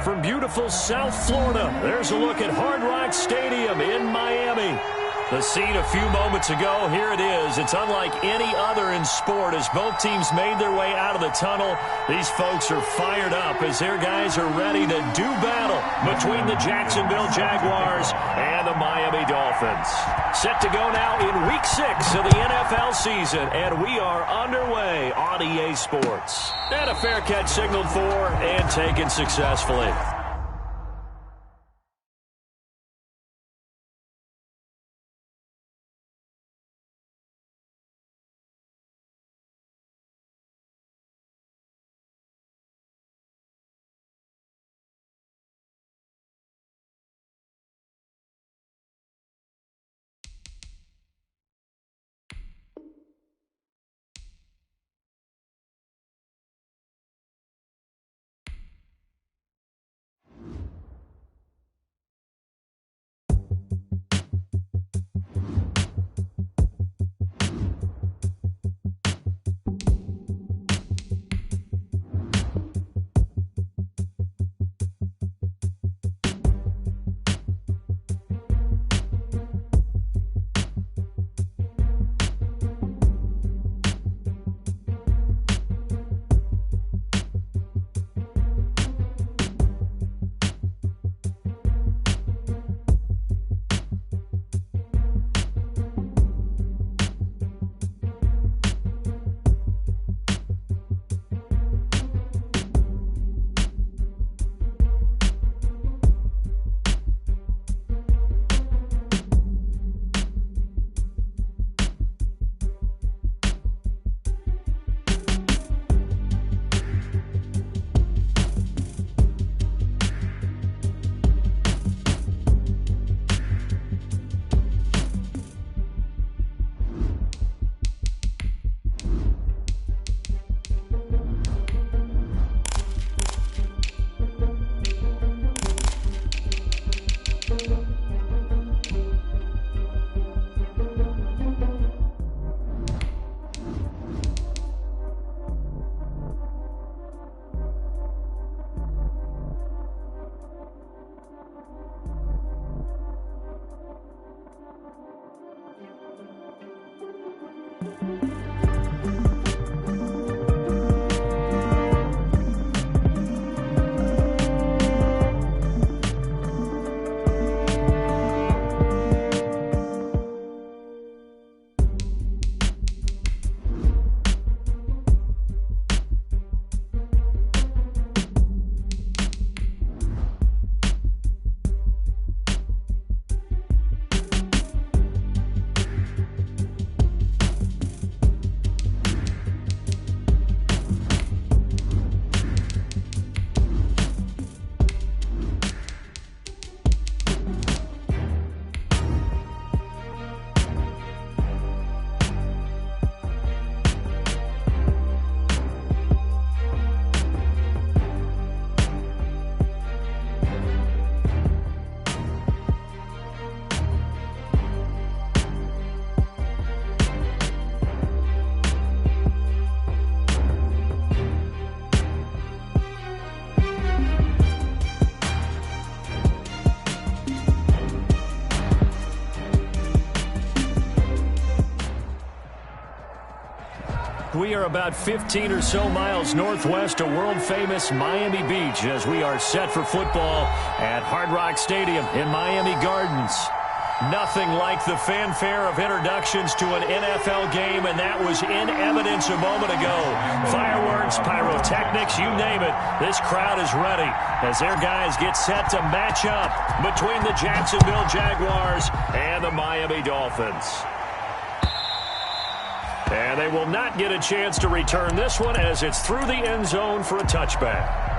from beautiful South Florida, there's a look at Hard Rock Stadium in Miami. The scene a few moments ago, here it is. It's unlike any other in sport as both teams made their way out of the tunnel. These folks are fired up as their guys are ready to do battle between the Jacksonville Jaguars and the Miami Dolphins. Set to go now in Week 6 of the NFL season, and we are underway on EA Sports. And a fair catch signaled for and taken successfully. We are about 15 or so miles northwest of world-famous Miami Beach as we are set for football at Hard Rock Stadium in Miami Gardens. Nothing like the fanfare of introductions to an NFL game, and that was in evidence a moment ago. Fireworks, pyrotechnics, you name it. This crowd is ready as their guys get set to match up between the Jacksonville Jaguars and the Miami Dolphins. And they will not get a chance to return this one as it's through the end zone for a touchback.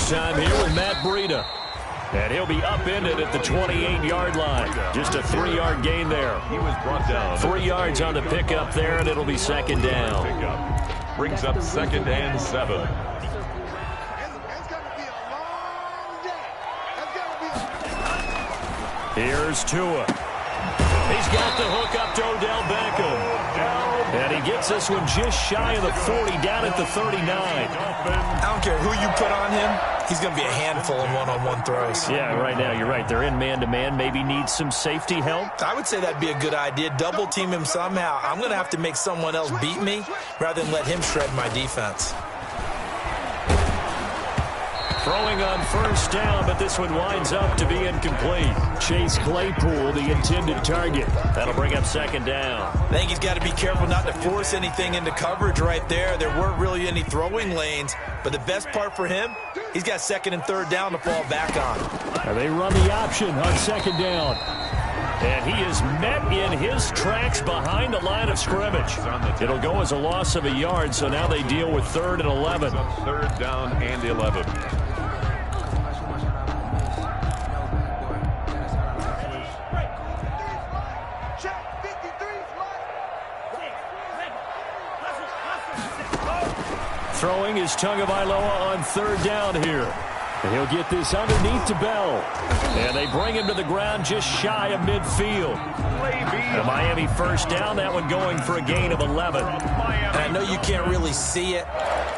time here with Matt Breida. And he'll be upended at the 28-yard line. Just a 3-yard gain there. He was brought down. 3 yards on the pickup there, and it'll be second down. Brings up 2nd and 7. Here's Tua. He's got the hook up to Odell Beckham. And he gets this one just shy of the 40, down at the 39. I don't care who you put on him. He's going to be a handful in one-on-one throws. Yeah, right now, you're right. They're in man-to-man. Maybe needs some safety help. I would say that'd be a good idea. Double team him somehow. I'm going to have to make someone else beat me rather than let him shred my defense. Throwing on first down, but this one winds up to be incomplete. Chase Claypool, the intended target. That'll bring up second down. I think he's got to be careful not to force anything into coverage right there. There weren't really any throwing lanes, but the best part for him, he's got 2nd and 3rd down to fall back on. And they run the option on second down. And he is met in his tracks behind the line of scrimmage. It'll go as a loss of a yard, so now they deal with 3rd and 11. 3rd down and 11. Throwing is Tagovailoa on 3rd down here. And he'll get this underneath to Bell. And they bring him to the ground just shy of midfield. The Miami first down, that one going for a gain of 11. And I know you can't really see it,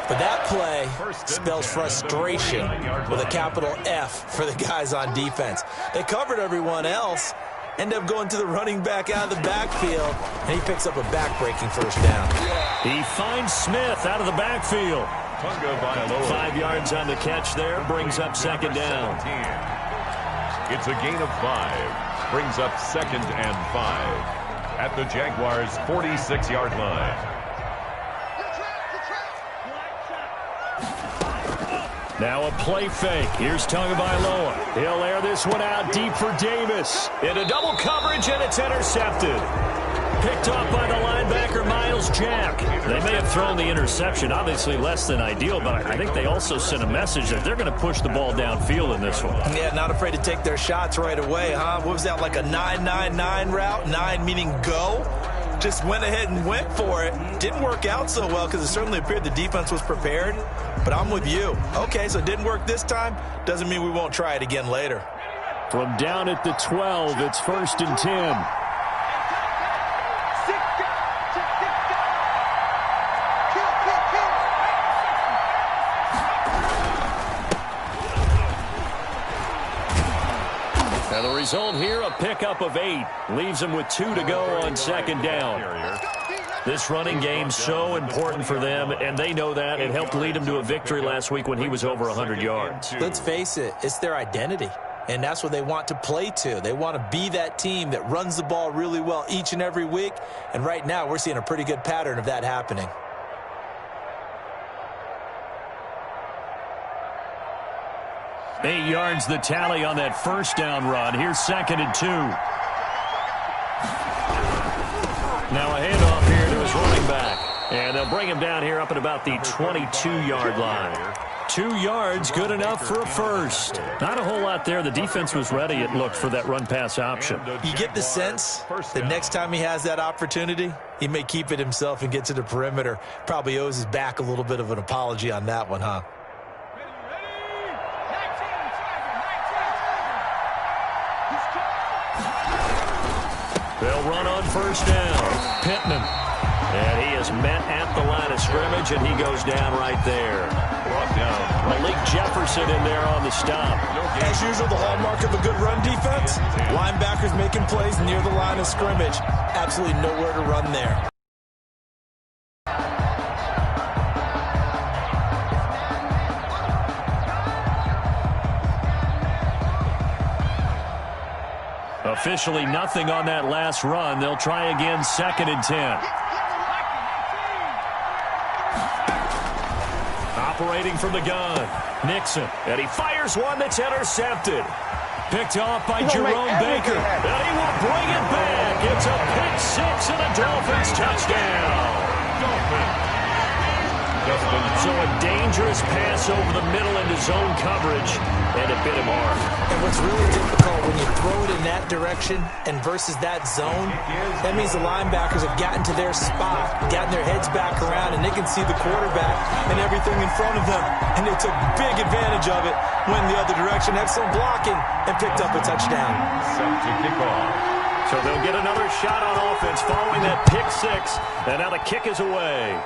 but that play spells frustration with a capital F for the guys on defense. They covered everyone else, end up going to the running back out of the backfield, and he picks up a back-breaking first down. He finds Smith out of the backfield. 5 yards on the catch there, brings up second down. It's a gain of 5. Brings up 2nd and 5 at the Jaguars' 46-yard line. Now a play fake. Here's Tagovailoa. He'll air this one out deep for Davis. Into double coverage, and it's intercepted. Picked off by the linebacker, Miles Jack. They may have thrown the interception, obviously less than ideal, but I think they also sent a message that they're going to push the ball downfield in this one. Yeah, not afraid to take their shots right away, huh? What was that, like a 9-9-9 route? 9 meaning go? Just went ahead and went for it. Didn't work out so well because it certainly appeared the defense was prepared, but I'm with you. Okay, so it didn't work this time. Doesn't mean we won't try it again later. From down at the 12, it's 1st and 10. Now the result here, a pickup of 8. Leaves them with 2 to go on second down. This running game's so important for them, and they know that. It helped lead them to a victory last week when he was over 100 yards. Let's face it, it's their identity, and that's what they want to play to. They want to be that team that runs the ball really well each and every week, and right now we're seeing a pretty good pattern of that happening. Eight yards the tally on that first down run. Here's 2nd and 2. Now a handoff here to his running back. And they'll bring him down here up at about the 22-yard line. 2 yards, good enough for a first. Not a whole lot there. The defense was ready, it looked, for that run-pass option. You get the sense that next time he has that opportunity, he may keep it himself and get to the perimeter. Probably owes his back a little bit of an apology on that one, huh? They'll run on first down. Pittman. And he is met at the line of scrimmage, and he goes down right there. Brought down. Malik Jefferson in there on the stop. As usual, the hallmark of a good run defense, linebackers making plays near the line of scrimmage. Absolutely nowhere to run there. Officially nothing on that last run. They'll try again, 2nd and 10. Operating from the gun, Nixon. And he fires one that's intercepted. Picked off by Jerome Baker. And he will bring it back. It's a pick six and a Dolphins touchdown. So a dangerous pass over the middle into zone coverage, and it bit him hard. And what's really difficult when you throw it in that direction and versus that zone, that means the linebackers have gotten to their spot, gotten their heads back around, and they can see the quarterback and everything in front of them. And they took big advantage of it, went the other direction, excellent blocking, and picked up a touchdown. Set to kick off. So they'll get another shot on offense following that pick six, and now the kick is away.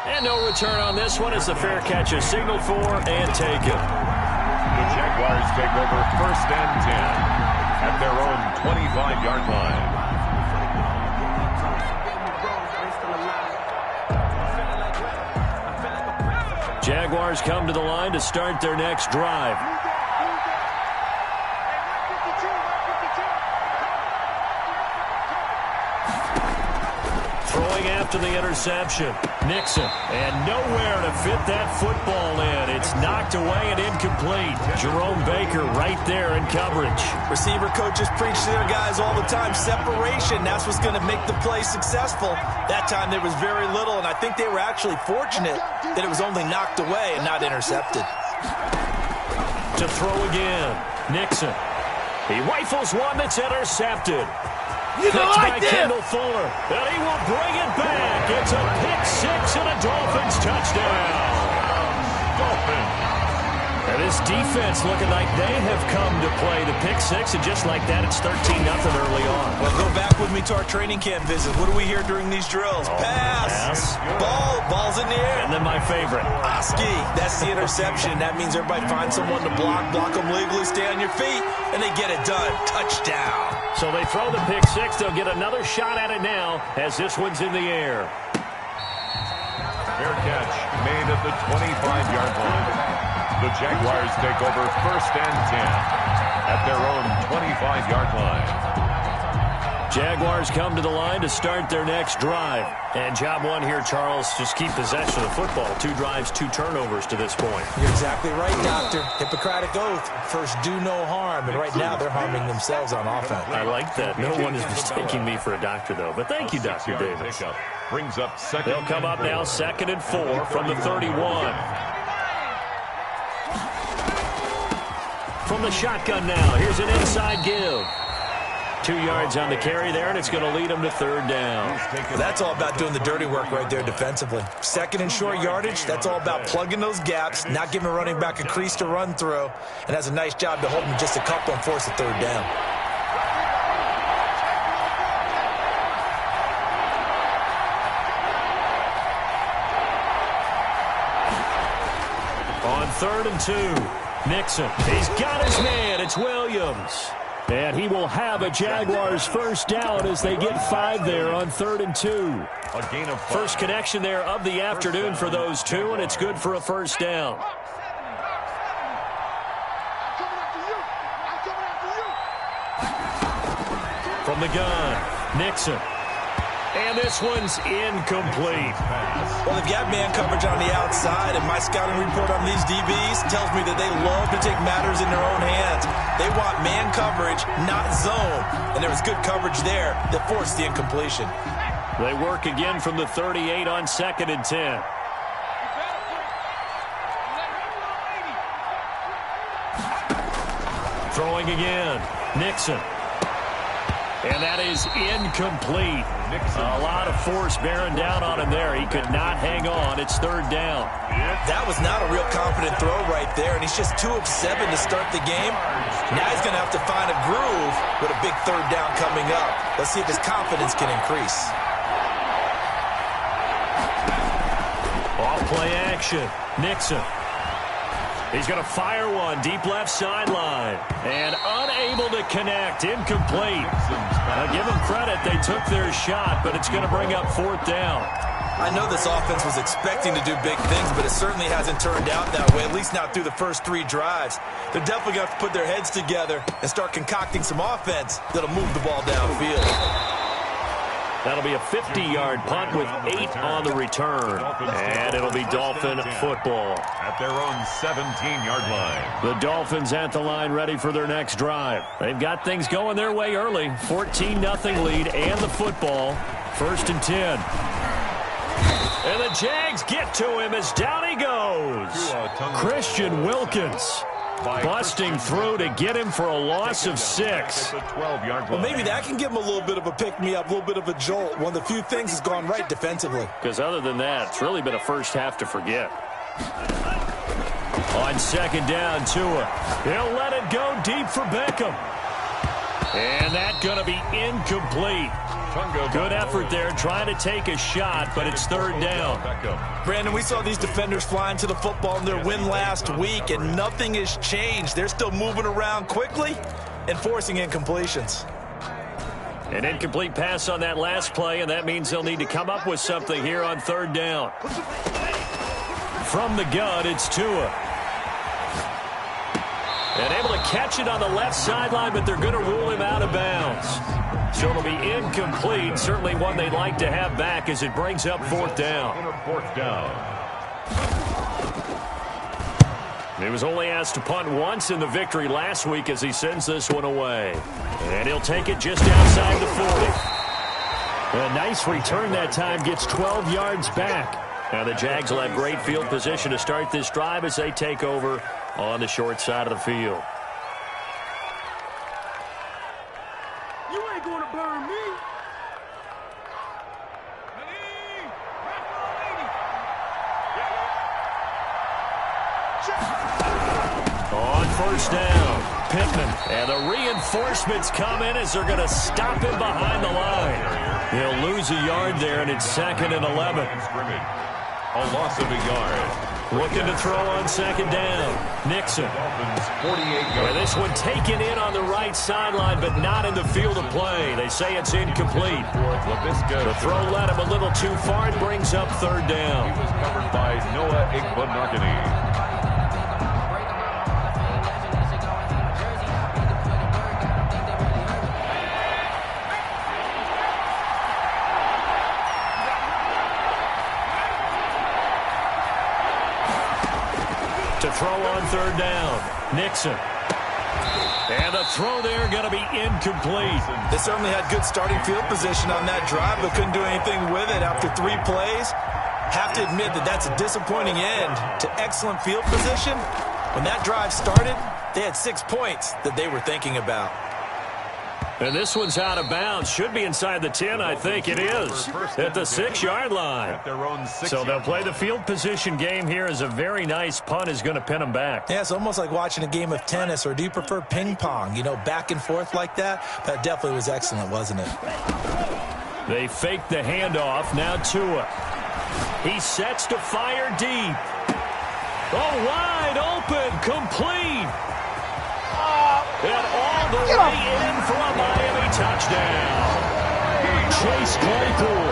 And no return on this one as the fair catch is signaled for and taken. The Jaguars take over 1st and 10 at their own 25-yard line. Jaguars come to the line to start their next drive. Throwing after the interception. Nixon, and nowhere to fit that football in. It's knocked away and incomplete. Jerome Baker right there in coverage. Receiver coaches preach to their guys all the time. Separation, that's what's going to make the play successful. That time there was very little, and I think they were actually fortunate that it was only knocked away and not intercepted. To throw again, Nixon. He rifles one that's intercepted. Picked by Kendall Fuller, and he will bring it back. It's a pick six and a Dolphins touchdown. Dolphins. And this defense looking like they have come to play the pick six, and just like that, it's 13-0 early on. Well, go back with me to our training camp visit. What do we hear during these drills? Pass. Ball's in the air. And then my favorite. Oski, that's the interception. That means everybody finds someone to block them legally, stay on your feet, and they get it done. Touchdown. So they throw the pick six. They'll get another shot at it now as this one's in the air. Fair catch made at the 25-yard line. The Jaguars take over 1st and 10 at their own 25-yard line. Jaguars come to the line to start their next drive. And job one here, Charles, just keep possession of the football. 2 drives, 2 turnovers to this point. You're exactly right, Doctor. Hippocratic oath. First, do no harm. And right now, they're harming themselves on offense. I like that. No one is mistaking me for a doctor, though. But thank you, Dr. Davis. Brings up second. They'll come up now 2nd and 4 from the 31. From the shotgun now, here's an inside give. 2 yards on the carry there, and it's going to lead them to 3rd down. Well, that's all about doing the dirty work right there defensively. 2nd and short yardage, that's all about plugging those gaps, not giving a running back a crease to run through, and has a nice job to hold them just a couple and force a 3rd down. On 3rd and 2. Nixon, he's got his man, it's Williams. And he will have a Jaguars first down as they get 5 there on 3rd and 2. A gain of 5. First connection there of the afternoon for those 2, and it's good for a first down. From the gun, Nixon. And this one's incomplete. Well, they've got man coverage on the outside, and my scouting report on these DBs tells me that they love to take matters in their own hands. They want man coverage, not zone. And there was good coverage there that forced the incompletion. They work again from the 38 on 2nd and 10. Throwing again, Nixon. And that is incomplete. A lot of force bearing down on him there. He could not hang on. It's 3rd down. That was not a real confident throw right there, and he's just 2 of 7 to start the game. Now he's going to have to find a groove with a big 3rd down coming up. Let's see if his confidence can increase. Off play action. Nixon. He's going to fire one deep left sideline. And unable to connect. Incomplete. Now give them credit. They took their shot, but it's going to bring up 4th down. I know this offense was expecting to do big things, but it certainly hasn't turned out that way, at least not through the first 3 drives. They're definitely going to have to put their heads together and start concocting some offense that'll move the ball downfield. That'll be a 50-yard punt with 8 on the return. And it'll be Dolphin football. At their own 17-yard line. The Dolphins at the line ready for their next drive. They've got things going their way early. 14-0 lead and the football. 1st and 10. And the Jags get to him as down he goes. Christian Wilkins busting through to get him for a loss of 6. Well, maybe that can give him a little bit of a pick-me-up, a little bit of a jolt. One of the few things has gone right defensively. Because other than that, it's really been a first half to forget. On second down, Tua. He'll let it go deep for Beckham. And that's going to be incomplete. Good effort there trying to take a shot, but it's third down. Brandon, we saw these defenders flying to the football in their win last week, and nothing has changed. They're still moving around quickly and forcing incompletions. An incomplete pass on that last play, and that means they'll need to come up with something here on third down. From the gun, it's Tua. And able to catch it on the left sideline, but they're going to rule him out of bounds. So it'll be incomplete. Certainly one they'd like to have back as it brings up fourth down. He was only asked to punt once in the victory last week as he sends this one away. And he'll take it just outside the 40. A nice return that time, gets 12 yards back. Now the Jags will have great field position to start this drive as they take over on the short side of the field. You ain't gonna burn me. On first down, Pittman. And the reinforcements come in as they're going to stop him behind the line. He'll lose a yard there, and it's 2nd and 11. A loss of a yard. Looking to throw on second down. Nixon. And this one taken in on the right sideline, but not in the field of play. They say it's incomplete. The throw led him a little too far and brings up third down. He was covered by Noah Igbenogany. To throw on third down, Nixon. And the throw there going to be incomplete. They certainly had good starting field position on that drive, but couldn't do anything with it after 3 plays. Have to admit that that's a disappointing end to excellent field position. When that drive started, they had 6 points that they were thinking about. And this one's out of bounds. Should be inside the 10, I think it is. At the 6-yard line. So they'll play the field position game here as a very nice punt is going to pin them back. Yeah, it's almost like watching a game of tennis, or do you prefer ping pong? You know, back and forth like that? That definitely was excellent, wasn't it? They fake the handoff. Now Tua. He sets to fire deep. Oh, wide open. Complete. And all the way in for a Miami touchdown. Chase Claypool,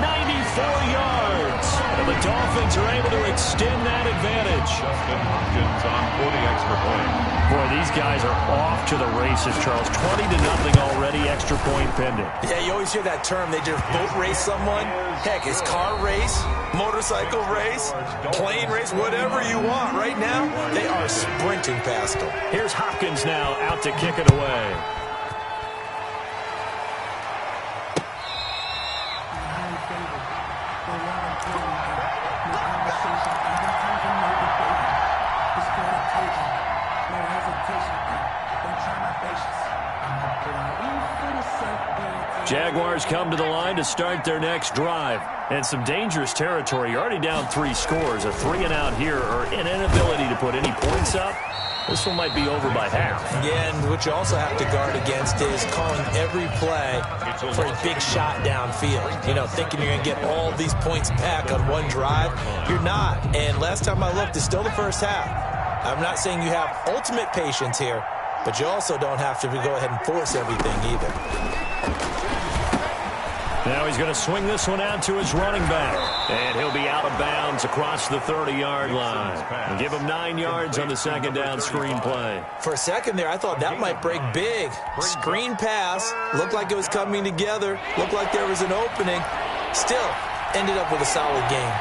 94 yards. And the Dolphins are able to extend that advantage. Justin Hopkins on 40 extra point. Boy, these guys are off to the races, Charles. 20-0 already, extra point pending. Yeah, you always hear that term. They just boat race someone. Heck, it's car race, motorcycle race, plane race, whatever you want. Right now, they are sprinting past them. Here's Hopkins now out to kick it away. Jaguars come to the line to start their next drive. And some dangerous territory. You're already down 3 scores. A 3-and-out here, or an inability to put any points up. This one might be over by half. Yeah, and what you also have to guard against is calling every play for a big shot downfield. You know, thinking you're going to get all these points back on one drive. You're not. And last time I looked, it's still the first half. I'm not saying you have ultimate patience here, but you also don't have to go ahead and force everything either. Now he's going to swing this one out to his running back. And he'll be out of bounds across the 30-yard line. And give him 9 yards on the second down screen play. For a second there, I thought that might break big. Screen pass. Looked like it was coming together. Looked like there was an opening. Still, ended up with a solid game.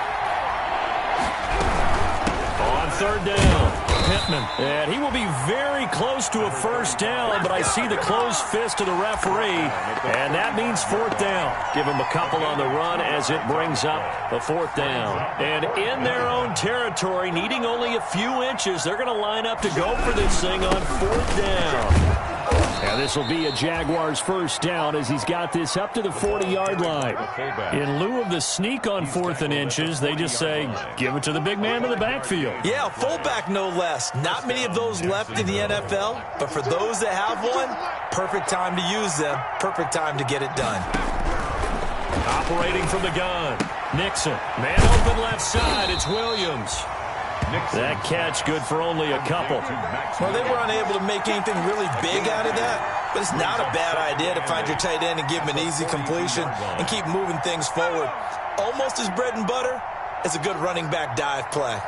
On third down, Pittman. And he will be very close to a first down, but I see the closed fist of the referee, and that means fourth down. Give him a couple on the run as it brings up a fourth down. And in their own territory, needing only a few inches, they're going to line up to go for this thing on fourth down. Now this will be a Jaguars first down as he's got this up to the 40-yard line. In lieu of the sneak on 4th and inches, they just say, give it to the big man in the backfield. Yeah, fullback no less. Not many of those left in the NFL, but for those that have one, perfect time to use them, perfect time to get it done. Operating from the gun, Nixon. Man open left side, it's Williams. That catch good for only a couple. Well, they were unable to make anything really big out of that, but it's not a bad idea to find your tight end and give him an easy completion and keep moving things forward. Almost as bread and butter as a good running back dive play.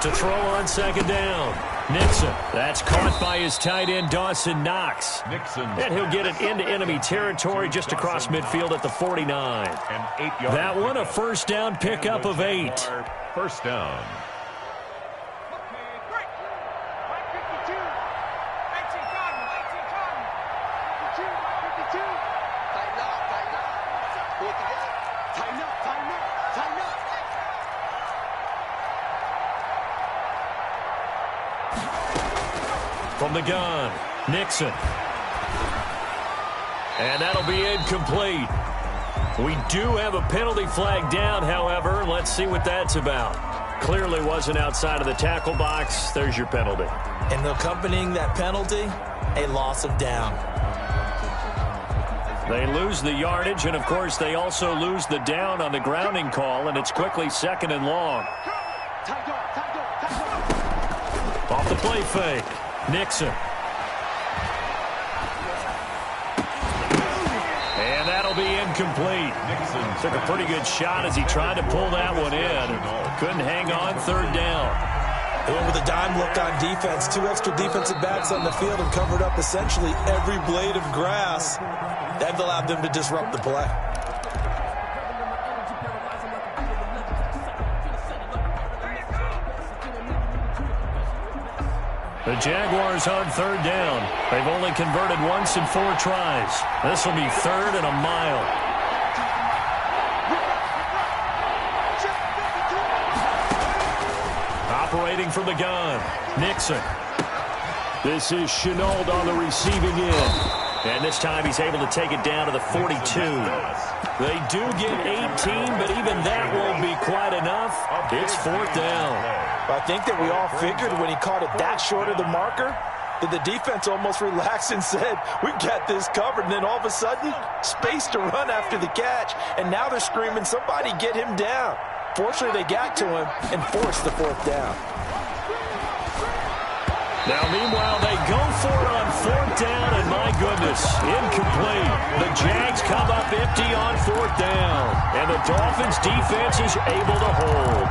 To throw on second down, Nixon. That's caught by his tight end, Dawson Knox. And he'll get it into enemy territory just across midfield at the 49. That one a first down pickup of 8. First down. From the gun, Nixon. And that'll be incomplete. We do have a penalty flag down, however. Let's see what that's about. Clearly wasn't outside of the tackle box. There's your penalty. And accompanying that penalty, a loss of down. They lose the yardage, and of course they also lose the down on the grounding call, and it's quickly second and long. Off the play fake. Nixon. And that'll be incomplete. Took a pretty good shot as he tried to pull that one in. Couldn't hang on third down. They went with a dime look on defense. 2 extra defensive backs on the field and covered up essentially every blade of grass. That allowed them to disrupt the play. The Jaguars on third down. They've only converted once in 4 tries. This will be third and a mile. Operating from the gun, Nixon. This is Chenault on the receiving end. And this time he's able to take it down to the 42. They do get 18, but even that won't be quite enough. It's fourth down. I think that we all figured when he caught it that short of the marker that the defense almost relaxed and said, we got this covered. And then all of a sudden, space to run after the catch. And now they're screaming, somebody get him down. Fortunately, they got to him and forced the fourth down. Now, meanwhile, they go for it on fourth down, and my goodness, incomplete. The Jags come up empty on fourth down, and the Dolphins' defense is able to hold.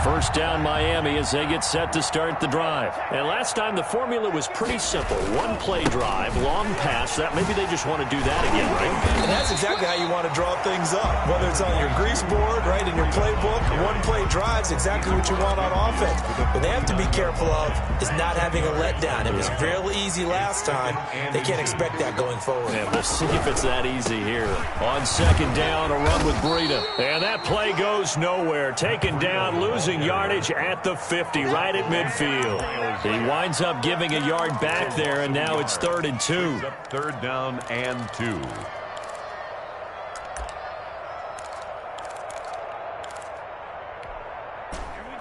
First down, Miami, as they get set to start the drive. And last time, the formula was pretty simple. 1-play drive, long pass. That maybe they just want to do that again, right? And that's exactly how you want to draw things up. Whether it's on your grease board, right, in your playbook, 1-play drive's exactly what you want on offense. What they have to be careful of is not having a letdown. It was real easy last time. They can't expect that going forward. And we'll see if it's that easy here. On second down, a run with Breida. And that play goes nowhere. Taken down, losing yardage at the 50, right at midfield. He winds up giving a yard back there, and now it's 3rd and 2. Third down and 2.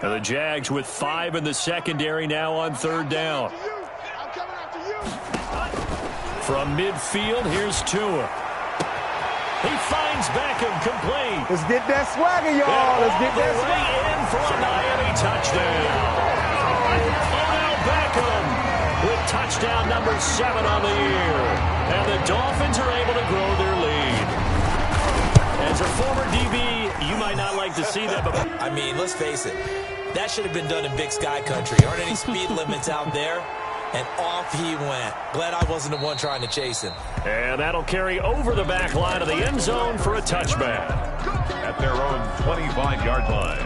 Now the Jags with 5 in the secondary now on third down. From midfield, here's Tua. He finds Beckham complete. Let's get that swagger, y'all. Let's get that swagger. In for a Miami touchdown. Odell Beckham with touchdown number 7 on the year. And the Dolphins are able to grow their lead. As a former DB, you might not like to see that, but I mean, let's face it. That should have been done in Big Sky Country. Aren't any speed limits out there? And off he went. Glad I wasn't the one trying to chase him. And that'll carry over the back line of the end zone for a touchback. their own 25-yard line.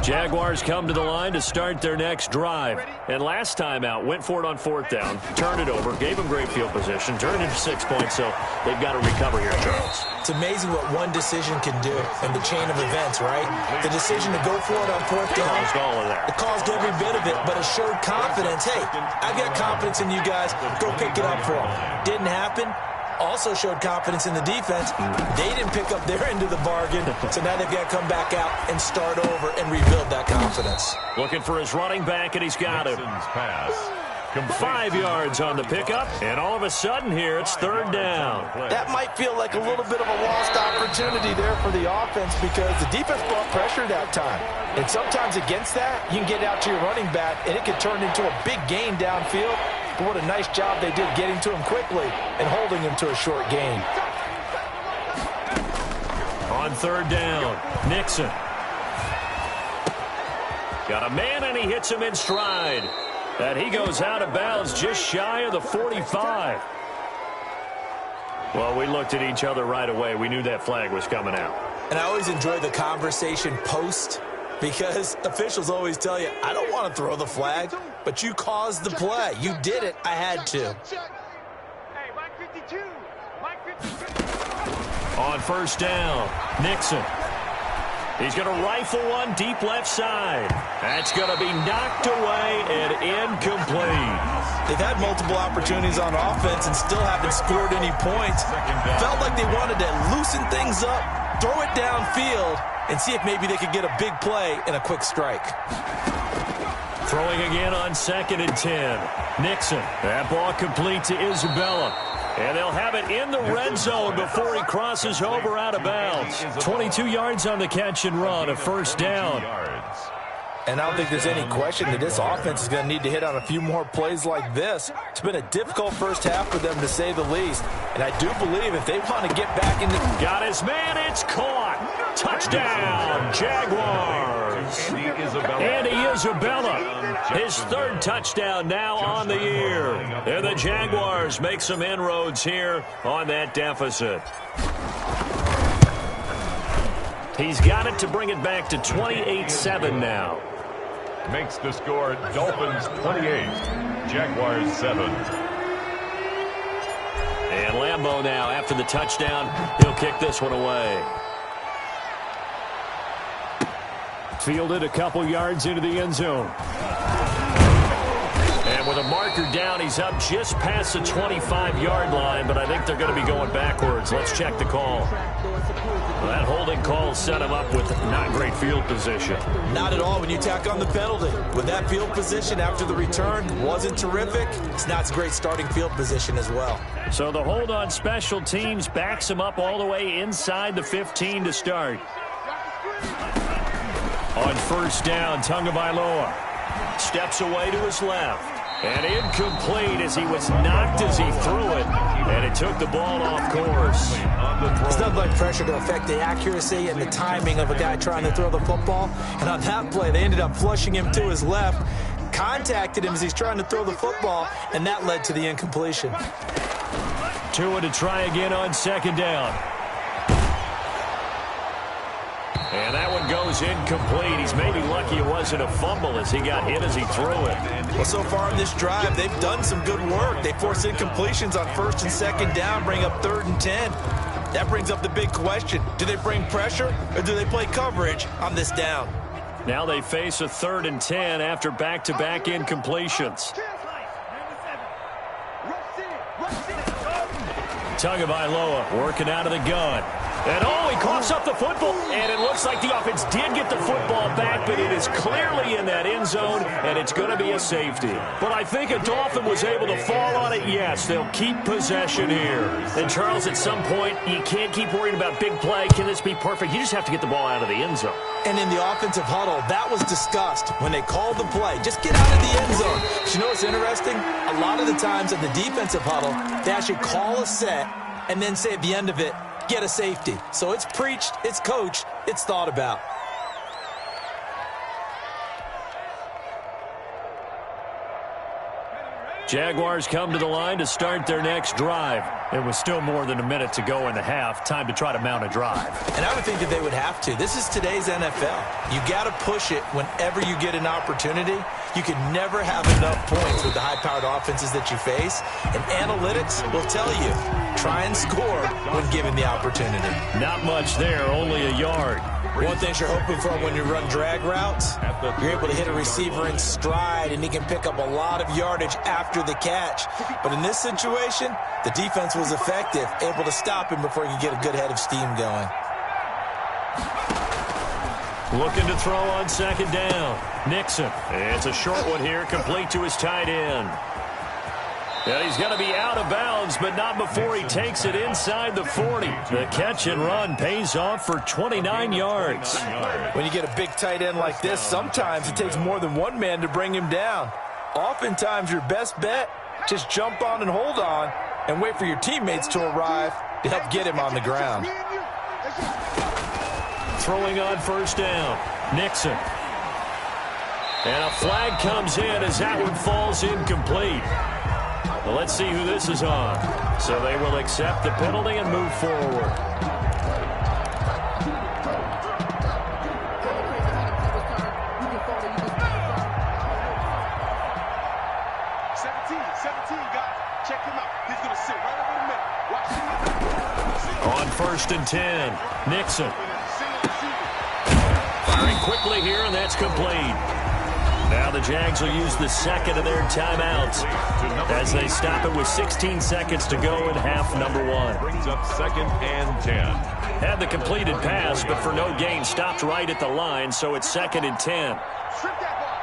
Jaguars come to the line to start their next drive. And last time out, went for it on 4th down, turned it over, gave them great field position, turned it into 6 points, so they've got to recover here, Charles. It's amazing what one decision can do in the chain of events, right? The decision to go for it on 4th down. Caused all of that. It caused every bit of it, but it showed confidence. Hey, I've got confidence in you guys. Go pick it up for them. Didn't happen. Also showed confidence in the defense. They didn't pick up their end of the bargain, so now they've got to come back out and start over and rebuild that confidence. Looking for his running back, and he's got him. Pass. 5 yards on the pickup, and all of a sudden here, it's 3rd down. That might feel like a little bit of a lost opportunity there for the offense because the defense brought pressure that time. And sometimes against that, you can get out to your running back, and it can turn into a big gain downfield. But what a nice job they did getting to him quickly and holding him to a short gain. On 3rd down, Nixon. Got a man, and he hits him in stride. And he goes out of bounds just shy of the 45. Well, we looked at each other right away. We knew that flag was coming out. And I always enjoy the conversation post because officials always tell you, I don't want to throw the flag, but you caused the play. You did it. I had to. On 1st down, Nixon. He's going to rifle one deep left side. That's going to be knocked away and incomplete. They've had multiple opportunities on offense and still haven't scored any points. Felt like they wanted to loosen things up, throw it downfield, and see if maybe they could get a big play and a quick strike. Throwing again on 2nd and 10. Nixon. That ball complete to Isabella. And they'll have it in the red zone before he crosses over out of bounds. 22 yards on the catch and run, a 1st down. And I don't think there's any question that this offense is going to need to hit on a few more plays like this. It's been a difficult first half for them, to say the least. And I do believe if they want to get back in the... Got his man, it's caught. Touchdown, Jaguars. Andy Isabella, his 3rd touchdown now on the year. And the Jaguars make some inroads here on that deficit. He's got it to bring it back to 28-7 now. Makes the score Dolphins 28, Jaguars 7. And Lambeau now, after the touchdown, he'll kick this one away. Fielded a couple yards into the end zone. And with a marker down, he's up just past the 25-yard line, but I think they're going to be going backwards. Let's check the call. Well, that holding call set him up with not great field position. Not at all when you tack on the penalty. With that field position after the return wasn't terrific, it's not a great starting field position as well. So the hold on special teams backs him up all the way inside the 15 to start. On 1st down, Tagovailoa steps away to his left. And incomplete as he was knocked as he threw it. And it took the ball off course. It's not like pressure to affect the accuracy and the timing of a guy trying to throw the football. And on that play, they ended up flushing him to his left, contacted him as he's trying to throw the football, and that led to the incompletion. Tua to try again on 2nd down. And that one goes incomplete. He's maybe lucky it wasn't a fumble as he got hit as he threw it. Well, so far in this drive, they've done some good work. They force incompletions on 1st and 2nd down, bring up 3rd and 10. That brings up the big question. Do they bring pressure or do they play coverage on this down? Now they face a 3rd and 10 after back-to-back incompletions. Tagovailoa working out of the gun. And he coughs up the football. And it looks like the offense did get the football back, but it is clearly in that end zone, and it's going to be a safety. But I think a Dolphin was able to fall on it. Yes, they'll keep possession here. And, Charles, at some point, you can't keep worrying about big play. Can this be perfect? You just have to get the ball out of the end zone. And in the offensive huddle, that was discussed when they called the play. Just get out of the end zone. But you know what's interesting? A lot of the times in the defensive huddle, they actually call a set and then say at the end of it, get a safety. So it's preached, it's coached, it's thought about. Jaguars come to the line to start their next drive. It was still more than a minute to go in the half. Time to try to mount a drive. And I would think that they would have to. This is today's NFL. You got to push it whenever you get an opportunity. You can never have enough points with the high-powered offenses that you face. And analytics will tell you, try and score when given the opportunity. Not much there, only a yard. One thing you're hoping for when you run drag routes, you're able to hit a receiver in stride, and he can pick up a lot of yardage after the catch. But in this situation, the defense was effective, able to stop him before he could get a good head of steam going. Looking to throw on second down. Nixon. It's a short one here, complete to his tight end. Yeah, he's going to be out of bounds, but not before he takes it inside the 40. The catch and run pays off for 29 yards. When you get a big tight end like this, sometimes it takes more than one man to bring him down. Oftentimes, your best bet, just jump on and hold on and wait for your teammates to arrive to help get him on the ground. Throwing on first down. Nixon. And a flag comes in as that one falls incomplete. Well, let's see who this is on. So they will accept the penalty and move forward. Check him out. He's going to sit right over the middle. Watch him. On first and 10, Nixon. Firing quickly here, and that's complete. Now the Jags will use the second of their timeouts as they stop it with 16 seconds to go in half number one. Brings up second and 10. Had the completed pass, but for no gain, stopped right at the line, so it's second and 10. Strip that ball.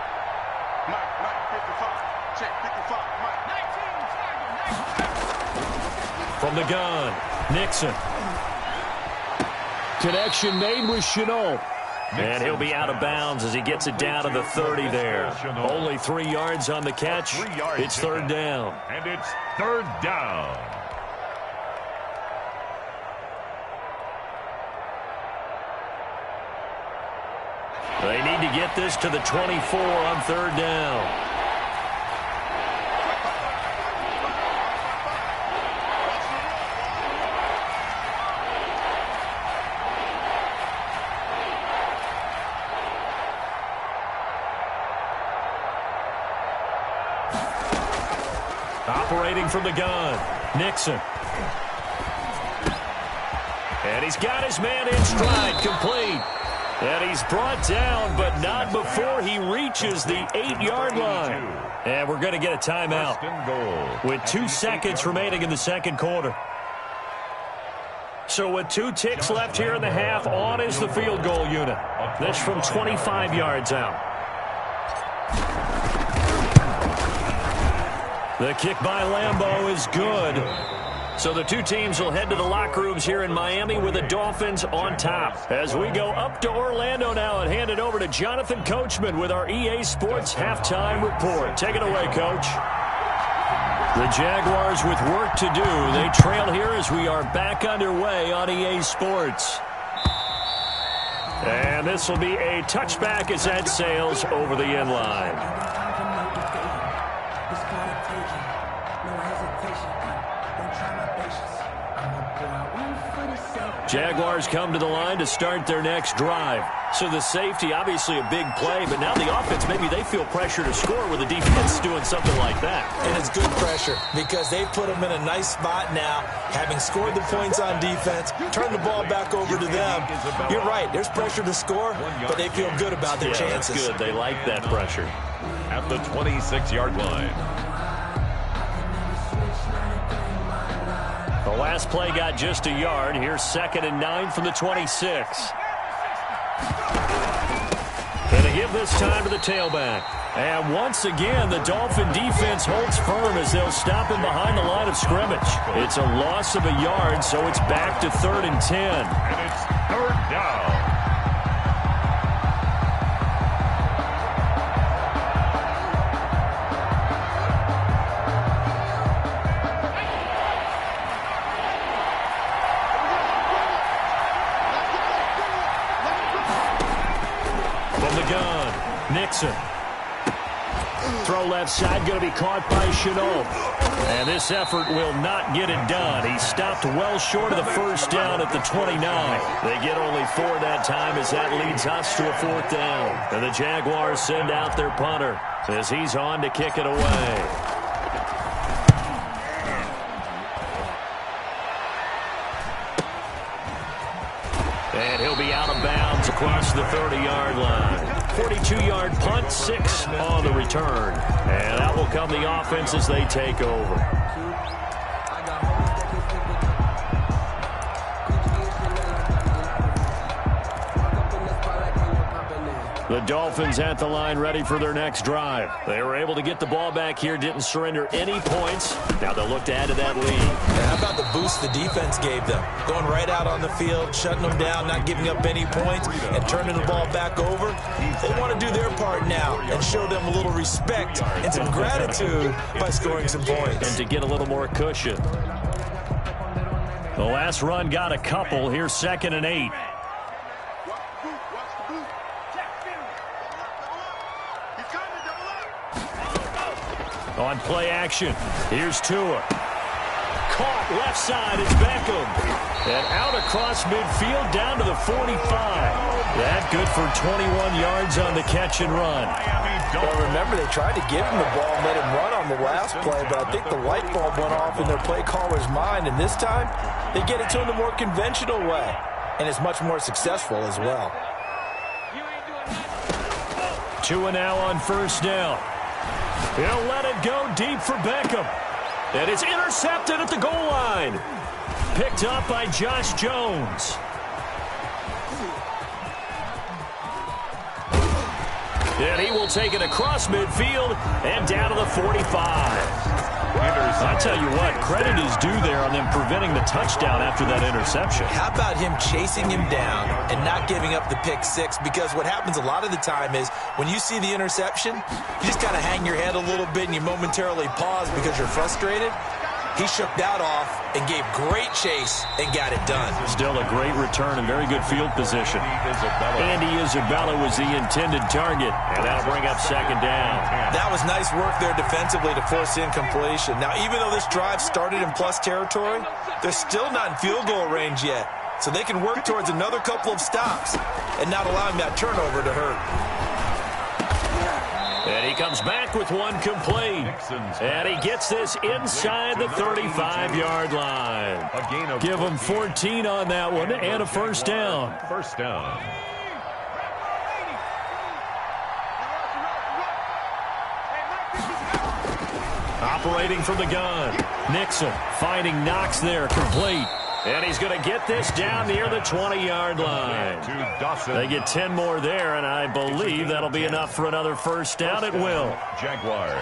Mike, 55. Check, 55. Mike. From the gun, Nixon. Connection made with Chenault. And he'll be out of bounds as he gets it down to the 30 there. Only 3 yards on the catch. It's third down. And it's third down. They need to get this to the 24 on third down. Operating from the gun, Nixon. And he's got his man in stride, complete. And he's brought down, but not before he reaches the 8-yard line. And we're going to get a timeout with 2 seconds remaining in the second quarter. So with 2 ticks left here in the half, on is the field goal unit. This from 25 yards out. The kick by Lambeau is good. So the two teams will head to the locker rooms here in Miami with the Dolphins on top. As we go up to Orlando now and hand it over to Jonathan Coachman with our EA Sports Halftime Report. Take it away, Coach. The Jaguars with work to do. They trail here as we are back underway on EA Sports. And this will be a touchback as that sails over the end line. Jaguars come to the line to start their next drive. So the safety, obviously a big play, but now the offense, maybe they feel pressure to score with the defense doing something like that. And it's good pressure because they put them in a nice spot now, having scored the points on defense, turn the ball back over to them. You're right, there's pressure to score, but they feel good about their chances. That's good. They like that pressure. At the 26-yard line. The last play got just a yard. Here's second and 9 from the 26. Going to give this time to the tailback. And once again, the Dolphin defense holds firm as they'll stop him behind the line of scrimmage. It's a loss of a yard, so it's back to 3rd and 10. And it's third down. Nixon. Throw left side, going to be caught by Chenault. And this effort will not get it done. He stopped well short of the first down at the 29. They get only 4 that time as that leads us to a 4th down. And the Jaguars send out their punter as he's on to kick it away. And he'll be out of bounds across the 30-yard line. 42-yard punt, 6 on the return. And that will come the offense as they take over. The Dolphins at the line ready for their next drive. They were able to get the ball back here, didn't surrender any points. Now they'll look to add to that lead. And how about the boost the defense gave them? Going right out on the field, shutting them down, not giving up any points, and turning the ball back over. They want to do their part now and show them a little respect and some gratitude by scoring some points. And to get a little more cushion. The last run got a couple. Here's 2nd and 8. On play action, here's Tua. Caught left side, it's Beckham. And out across midfield down to the 45. That good for 21 yards on the catch and run. Well, remember, they tried to give him the ball and let him run on the last play, but I think the light bulb went off in their play caller's mind, and this time they get it to him the more conventional way, and it's much more successful as well. Tua now on 1st down. He'll let it go deep for Beckham. And it's intercepted at the goal line. Picked up by Josh Jones. And he will take it across midfield and down to the 45. I tell you what, credit is due there on them preventing the touchdown after that interception. How about him chasing him down and not giving up the pick 6? Because what happens a lot of the time is when you see the interception, you just kind of hang your head a little bit and you momentarily pause because you're frustrated. He shook that off and gave great chase and got it done. Still a great return and very good field position. Andy Isabella was the intended target, and that'll bring up 2nd down. That was nice work there defensively to force incompletion. Now, even though this drive started in plus territory, they're still not in field goal range yet. So they can work towards another couple of stops and not allowing that turnover to hurt. And he comes back with one complete. And he gets this inside the 35-yard line. Give him 14 on that one and a 1st down. 1st down. Operating from the gun. Nixon finding Knox there, complete. And he's going to get this down near the 20-yard line. They get 10 more there, and I believe that'll be enough for another 1st down. It will. Jaguars.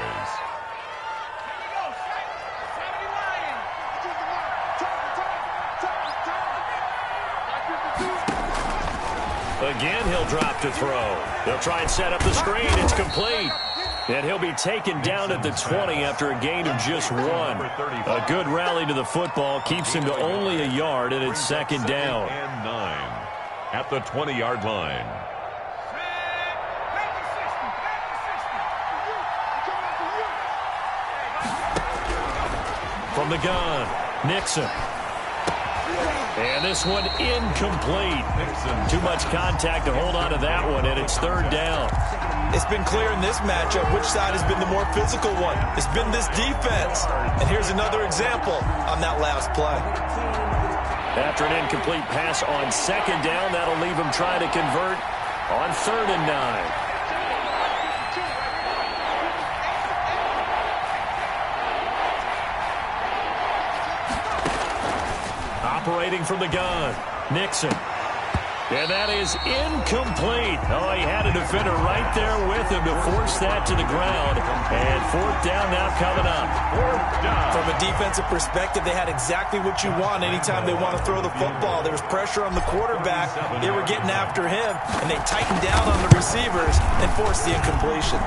Again, he'll drop to throw. They'll try and set up the screen. It's complete. And he'll be taken down at the 20 after a gain of just 1. A good rally to the football keeps him to only a yard, and it's 2nd down. And 9 at the 20-yard line. From the gun, Nixon. And this one incomplete. Too much contact to hold on to that one, and it's 3rd down. It's been clear in this matchup which side has been the more physical one. It's been this defense. And here's another example on that last play. After an incomplete pass on 2nd down, that'll leave him trying to convert on 3rd and 9. Operating from the gun, Nixon. And that is incomplete. Oh, he had a defender right there with him to force that to the ground. And 4th down now coming up. 4th down. From a defensive perspective, they had exactly what you want anytime they want to throw the football. There was pressure on the quarterback. They were getting after him, and they tightened down on the receivers and forced the incompletion.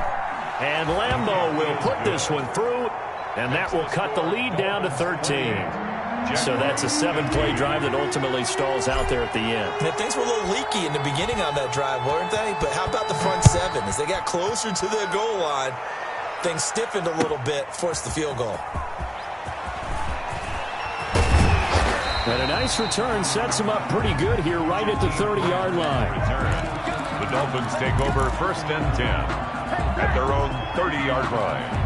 And Lambeau will put this one through, and that will cut the lead down to 13. So that's a 7-play drive that ultimately stalls out there at the end. And things were a little leaky in the beginning on that drive, weren't they? But how about the front 7? As they got closer to the goal line, things stiffened a little bit, forced the field goal. And a nice return sets him up pretty good here right at the 30-yard line. The Dolphins take over 1st and 10 at their own 30-yard line.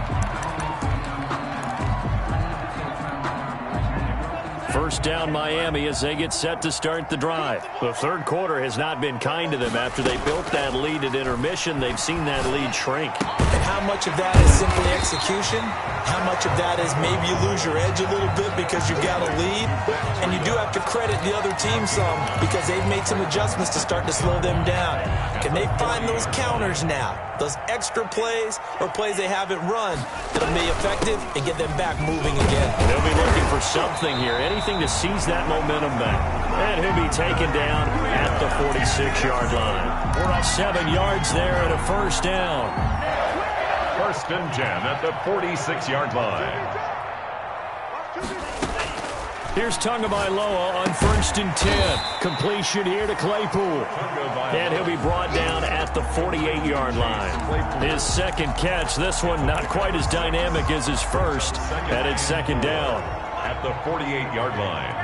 First down Miami as they get set to start the drive. The third quarter has not been kind to them. After they built that lead at intermission, they've seen that lead shrink. And how much of that is simply execution? How much of that is maybe you lose your edge a little bit because you've got a lead? And you do have to credit the other team some because they've made some adjustments to start to slow them down. Can they find those counters now? Those extra plays or plays they haven't run that'll be effective and get them back moving again. They'll be looking for something here, anything to seize that momentum back. And he'll be taken down at the 46-yard line. We're up 7 yards there at a first down. 1st and 10 at the 46-yard line. Here's Tagovailoa on 1st and 10. Completion here to Claypool. And he'll be brought down at the 48-yard line. His second catch, this one not quite as dynamic as his first. And it's 2nd down. At the 48-yard line.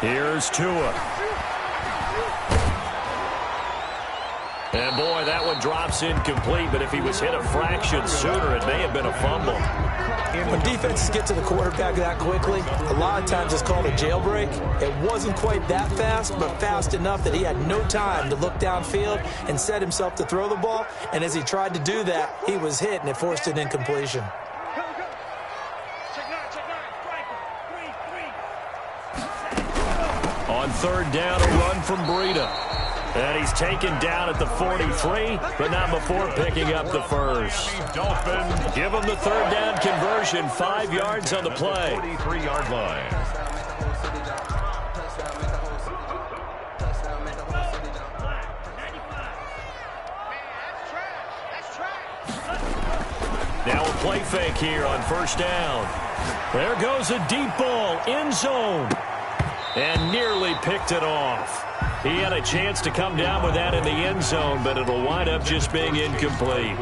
Here's Tua. And boy, that one drops incomplete, but if he was hit a fraction sooner, it may have been a fumble. When defenses get to the quarterback that quickly, a lot of times it's called a jailbreak. It wasn't quite that fast, but fast enough that he had no time to look downfield and set himself to throw the ball. And as he tried to do that, he was hit, and it forced an incompletion. On 3rd down, a run from Breida. And he's taken down at the 43, but not before picking up the first. Dolphins give him the 3rd down conversion, 5 yards on the play. 43-yard line. Now a play fake here on 1st down. There goes a deep ball, end zone. And nearly picked it off. He had a chance to come down with that in the end zone, but it'll wind up just being incomplete.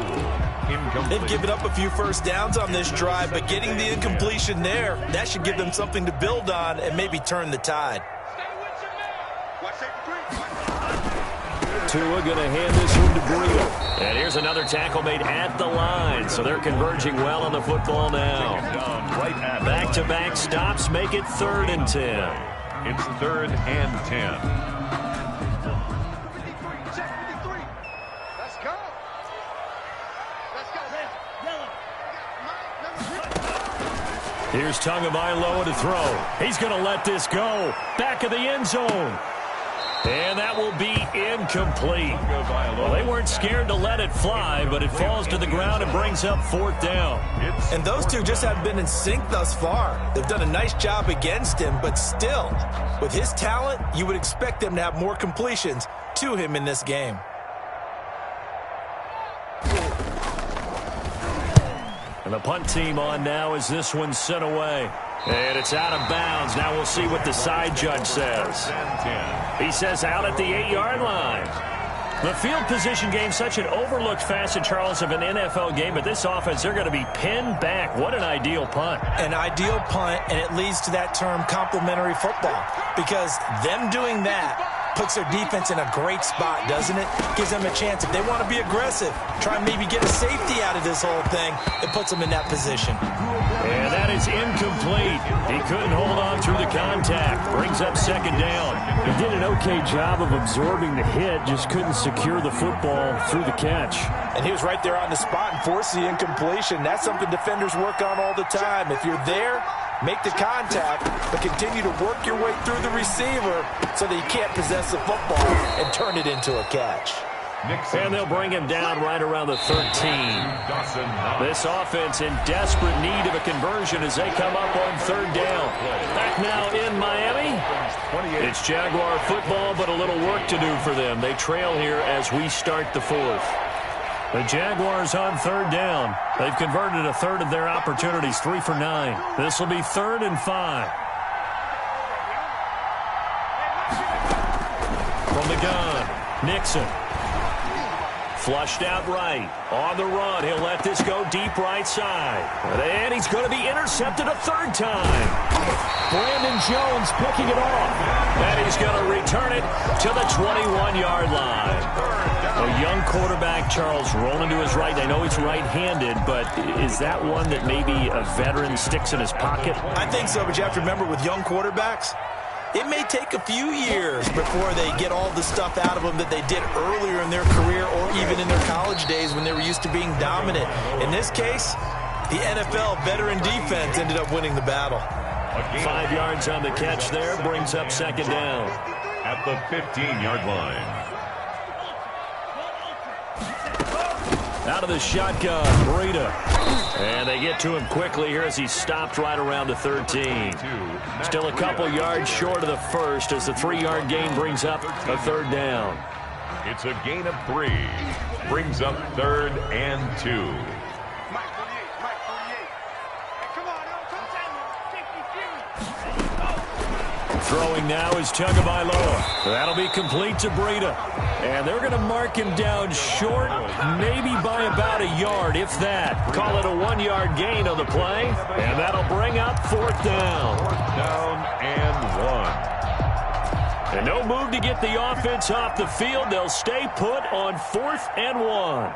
They've given up a few first downs on this drive, but getting the incompletion there, that should give them something to build on and maybe turn the tide. Tua going to hand this one to Breida. And here's another tackle made at the line, so they're converging well on the football now. Back-to-back stops make it 3rd and 10. It's 3rd and 10. Here's Tagovailoa to throw. He's going to let this go. Back of the end zone. And that will be incomplete. Well, they weren't scared to let it fly, but it falls to the ground and brings up 4th down. And those two just haven't been in sync thus far. They've done a nice job against him, but still, with his talent, you would expect them to have more completions to him in this game. And the punt team on now as this one's sent away. And it's out of bounds. Now we'll see what the side judge says. He says out at the 8-yard line. The field position game, such an overlooked facet, Charles, of an NFL game. But this offense, they're going to be pinned back. What an ideal punt. An ideal punt, and it leads to that term complementary football. Because them doing that puts their defense in a great spot, doesn't it? Gives them a chance. If they want to be aggressive, try and maybe get a safety out of this whole thing, it puts them in that position. And that is incomplete. He couldn't hold on through the contact. Brings up 2nd down. He did an okay job of absorbing the hit, just couldn't secure the football through the catch. And he was right there on the spot and forced the incompletion. That's something defenders work on all the time. If you're there, make the contact, but continue to work your way through the receiver so that you can't possess the football and turn it into a catch. And they'll bring him down right around the 13. This offense in desperate need of a conversion as they come up on 3rd down. Back now in Miami. It's Jaguar football, but a little work to do for them. They trail here as we start the 4th. The Jaguars on 3rd down. They've converted a third of their opportunities, 3 for 9. This will be 3rd and 5. From the gun, Nixon. Flushed out right. On the run. He'll let this go deep right side. And he's going to be intercepted a third time. Brandon Jones picking it off. And he's going to return it to the 21-yard line. A young quarterback, Charles, rolling to his right. I know he's right-handed, but is that one that maybe a veteran sticks in his pocket? I think so, but you have to remember with young quarterbacks, it may take a few years before they get all the stuff out of them that they did earlier in their career or even in their college days when they were used to being dominant. In this case, the NFL veteran defense ended up winning the battle. 5 yards on the catch there, brings up second down. At the 15-yard line. Out of the shotgun, Breida. And they get to him quickly here as he stopped right around the 13. Still a couple yards short of the first as the 3-yard gain brings up a third down. It's a gain of 3. Brings up 3rd and 2. Throwing now is Tagovailoa. That'll be complete to Breida. And they're going to mark him down short, maybe by about a yard, if that. Call it a 1-yard gain on the play. And that'll bring up 4th down. 4th down and 1. And no move to get the offense off the field. They'll stay put on 4th and 1.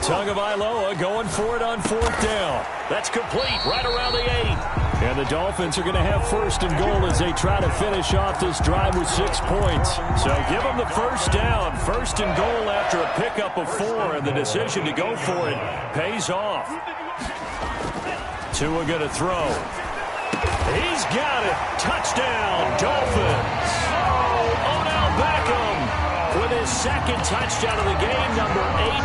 Tagovailoa going for it on 4th down. That's complete right around the 8. And the Dolphins are going to have 1st and goal as they try to finish off this drive with 6 points. So give them the 1st down. 1st and goal after a pickup of 4. And the decision to go for it pays off. Tua going to throw. He's got it. Touchdown, Dolphins. Oh, Odell Beckham with his 2nd touchdown of the game, number 8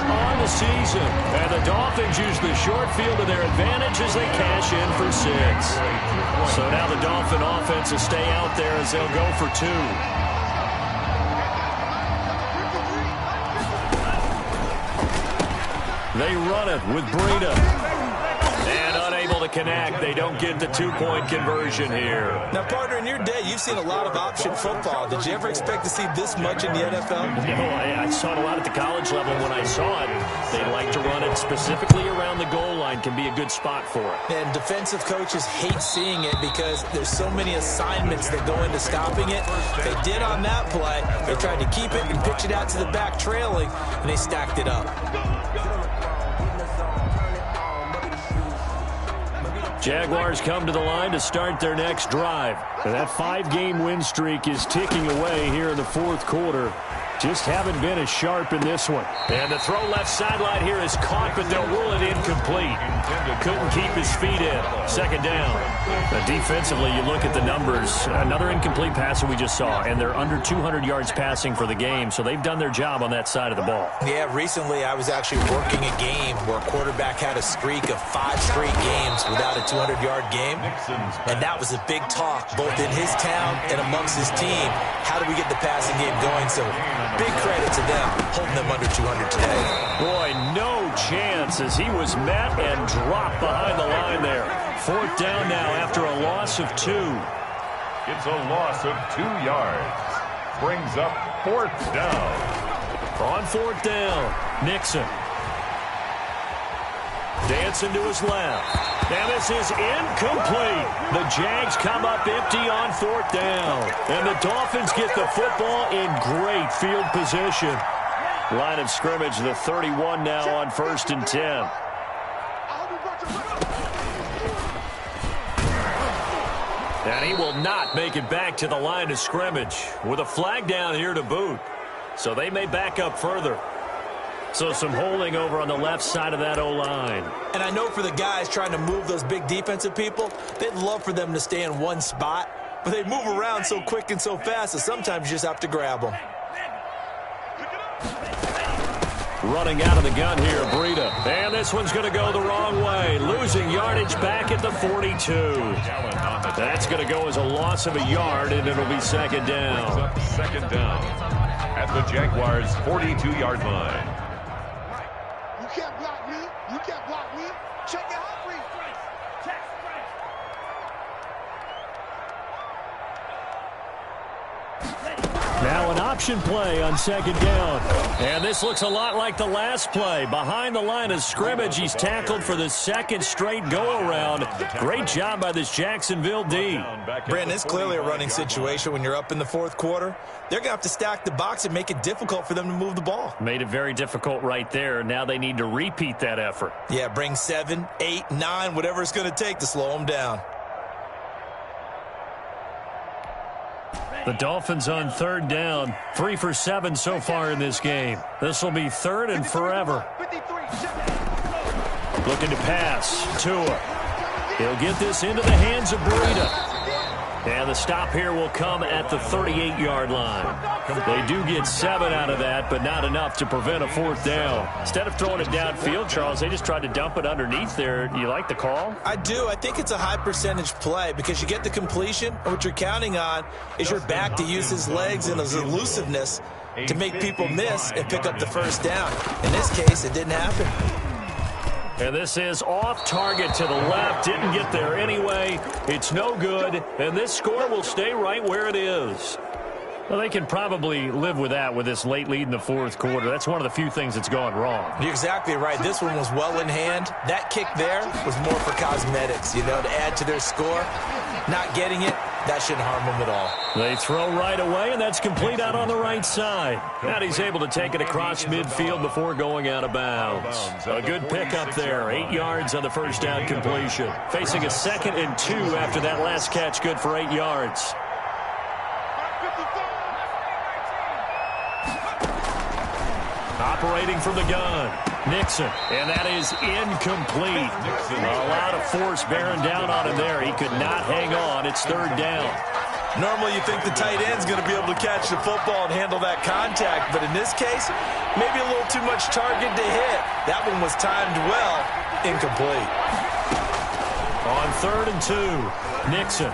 on the season. And the Dolphins use the short field to their advantage as they cash in for 6. So now the Dolphin offense will stay out there as they'll go for 2. They run it with Breida. And unable to connect. They don't get the 2-point conversion here. Now, partner, in your day, you've seen a lot of option football. Did you ever expect to see this much in the NFL? No, I saw it a lot at the college level. When I saw it, they like to run it specifically around the goal line. Can be a good spot for it. And defensive coaches hate seeing it because there's so many assignments that go into stopping it. They did on that play. They tried to keep it and pitch it out to the back trailing, and they stacked it up. Jaguars come to the line to start their next drive. And that 5-game win streak is ticking away here in the 4th quarter. Just haven't been as sharp in this one. And the throw left sideline here is caught, but they'll rule it incomplete. Couldn't keep his feet in. 2nd down. Defensively, you look at the numbers. Another incomplete pass that we just saw, and they're under 200 yards passing for the game, so they've done their job on that side of the ball. Yeah, recently I was actually working a game where a quarterback had a streak of 5 straight games without a 200-yard game. And that was a big talk, both in his town and amongst his team. How do we get the passing game going? So big credit to them, holding them under 200 today. Boy, no chance as he was met and dropped behind the line there. 4th down now after a loss of 2. It's a loss of 2 yards. Brings up 4th down. On 4th down, Nixon. Dancing to his left. And this is incomplete. The Jags come up empty on 4th down. And the Dolphins get the football in great field position. Line of scrimmage, the 31 now on 1st and 10. And he will not make it back to the line of scrimmage with a flag down here to boot. So they may back up further. So some holding over on the left side of that O-line. And I know for the guys trying to move those big defensive people, they'd love for them to stay in one spot. But they move around so quick and so fast that sometimes you just have to grab them. Running out of the gun here, Breida. And this one's going to go the wrong way. Losing yardage back at the 42. That's going to go as a loss of a yard, and it'll be 2nd down. 2nd down at the Jaguars' 42-yard line. You can't block me. You can't block me. Check it out. Now an option play on second down. And this looks a lot like the last play. Behind the line of scrimmage, he's tackled for the second straight go-around. Great job by this Jacksonville D. Brandon, it's clearly a running situation when you're up in the fourth quarter. They're going to have to stack the box and make it difficult for them to move the ball. Made it very difficult right there. Now they need to repeat that effort. Yeah, bring 7, 8, 9, whatever it's going to take to slow them down. The Dolphins on third down, 3 for 7 so far in this game. This will be third and forever. Looking to pass. Tua. He'll get this into the hands of Breida. And the stop here will come at the 38-yard line. They do get 7 out of that, but not enough to prevent a fourth down. Instead of throwing it downfield, Charles, they just tried to dump it underneath there. Do you like the call? I do. I think it's a high percentage play because you get the completion, and what you're counting on is your back to use his legs and his elusiveness to make people miss and pick up the first down. In this case, it didn't happen. And this is off target to the left. Didn't get there anyway. It's no good. And this score will stay right where it is. Well, they can probably live with that with this late lead in the fourth quarter. That's one of the few things that's gone wrong. You're exactly right. This one was well in hand. That kick there was more for cosmetics, to add to their score. Not getting it, that shouldn't harm them at all. They throw right away, and that's complete out on the right side. And he's able to take it across midfield before going out of bounds. A good pickup there. 8 yards on the first down completion. Facing a 2nd and 2 after that last catch, good for 8 yards. Operating from the gun, Nixon, and that is incomplete. A lot of force bearing down on him there. He could not hang on. It's third down. Normally you think the tight end's going to be able to catch the football and handle that contact, but in this case, maybe a little too much target to hit. That one was timed well, incomplete. On 3rd and 2, Nixon.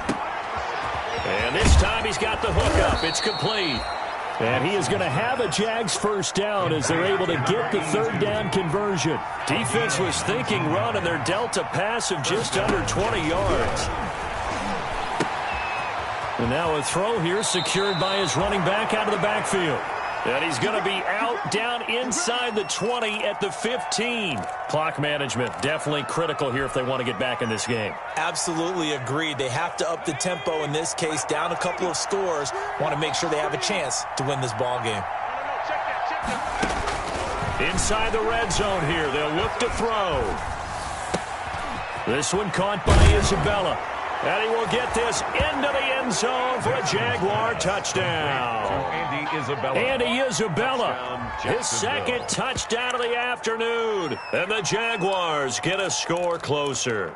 And this time he's got the hook up. It's complete. And he is going to have a Jags first down as they're able to get the third down conversion. Defense was thinking run, and they're dealt a pass of just under 20 yards. And now a throw here secured by his running back out of the backfield. And he's going to be out down inside the 20 at the 15. Clock management definitely critical here if they want to get back in this game. Absolutely agreed. They have to up the tempo in this case, down a couple of scores. Want to make sure they have a chance to win this ball game. Inside the red zone here, they'll look to throw. This one caught by Isabella. And he will get this into the end zone for a Jaguar touchdown. Andy Isabella, his second touchdown of the afternoon. And the Jaguars get a score closer.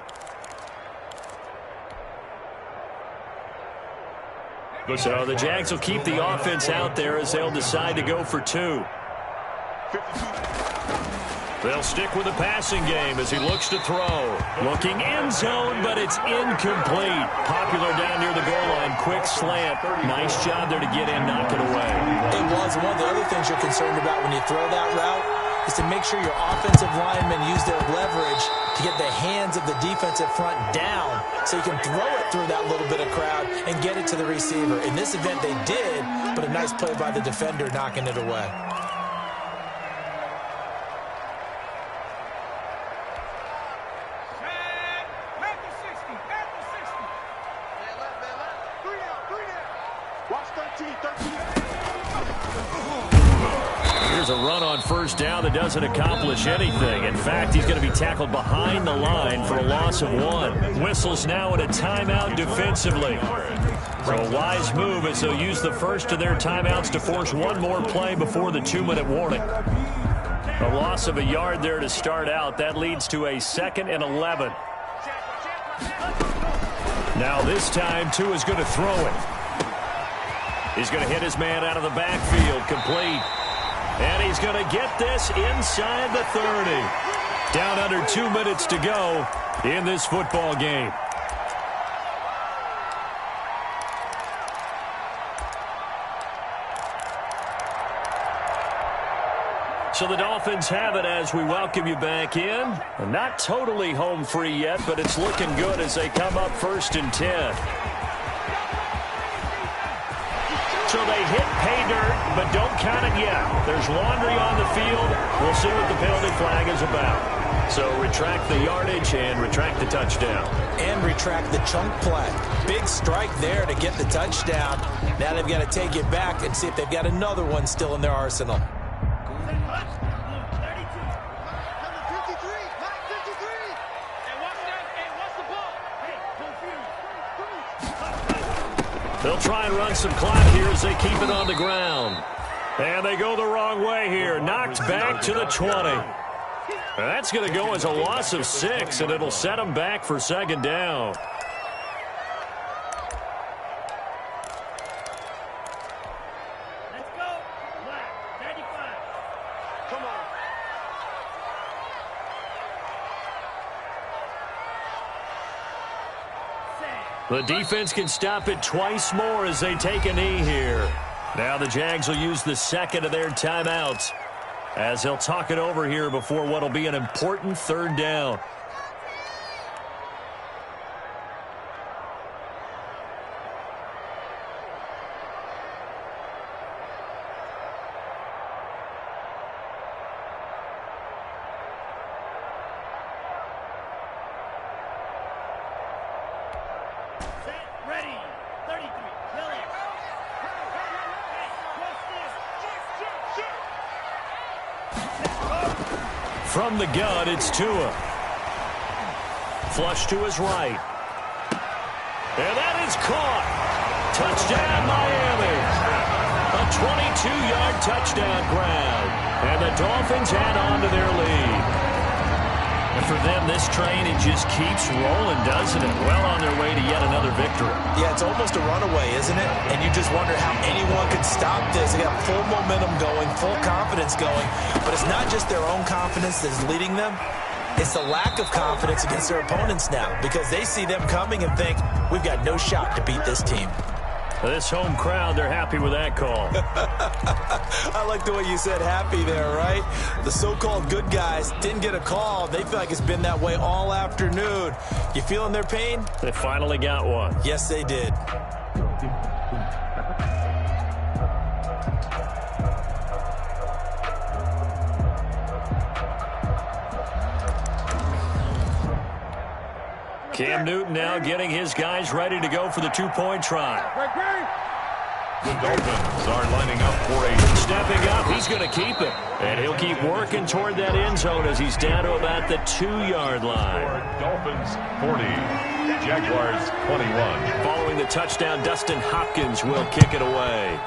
So the Jags will keep the offense out there as they'll decide to go for 2. They'll stick with the passing game as he looks to throw. Looking end zone, but it's incomplete. Popular down near the goal line. Quick slant. Nice job there to get in, knock it away. It was. One of the other things you're concerned about when you throw that route is to make sure your offensive linemen use their leverage to get the hands of the defensive front down so you can throw it through that little bit of crowd and get it to the receiver. In this event, they did, but a nice play by the defender knocking it away. Here's a run on first down that doesn't accomplish anything. In fact, he's going to be tackled behind the line for a loss of 1. Whistles now in a timeout defensively. So a wise move as they'll use the first of their timeouts to force one more play before the 2-minute warning. A loss of a yard there to start out. That leads to a 2nd and 11. Now this time, Tua is going to throw it. He's going to hit his man out of the backfield, complete. And he's going to get this inside the 30. Down under 2 minutes to go in this football game. So the Dolphins have it as we welcome you back in. Not totally home free yet, but it's looking good as they come up 1st and 10. So they hit pay dirt, but don't count it yet. There's laundry on the field. We'll see what the penalty flag is about. So retract the yardage and retract the touchdown. And retract the chunk play. Big strike there to get the touchdown. Now they've got to take it back and see if they've got another one still in their arsenal. They'll try and run some clock here as they keep it on the ground. And they go the wrong way here. Knocked back to the 20. That's going to go as a loss of 6, and it'll set them back for second down. Let's go. Black, 35. Come on. The defense can stop it twice more as they take a knee here. Now the Jags will use the second of their timeouts as they'll talk it over here before what will be an important third down. From the gun, it's Tua. Flush to his right. And that is caught. Touchdown, Miami. A 22-yard touchdown grab. And the Dolphins add on to their lead. And for them, this train, it just keeps rolling, doesn't it? Well on their way to yet another victory. Yeah, it's almost a runaway, isn't it? And you just wonder how anyone could stop this. They got full momentum going, full confidence going. But it's not just their own confidence that's leading them. It's the lack of confidence against their opponents now because they see them coming and think, we've got no shot to beat this team. This home crowd, they're happy with that call. I like the way you said happy there, right? The so-called good guys didn't get a call. They feel like it's been that way all afternoon. You feeling their pain? They finally got one. Yes, they did. Cam Newton now getting his guys ready to go for the two-point try. The Dolphins are lining up for a... Stepping up, he's going to keep it. And he'll keep working toward that end zone as he's down to about the 2-yard line. Dolphins 40, Jaguars 21. Following the touchdown, Dustin Hopkins will kick it away.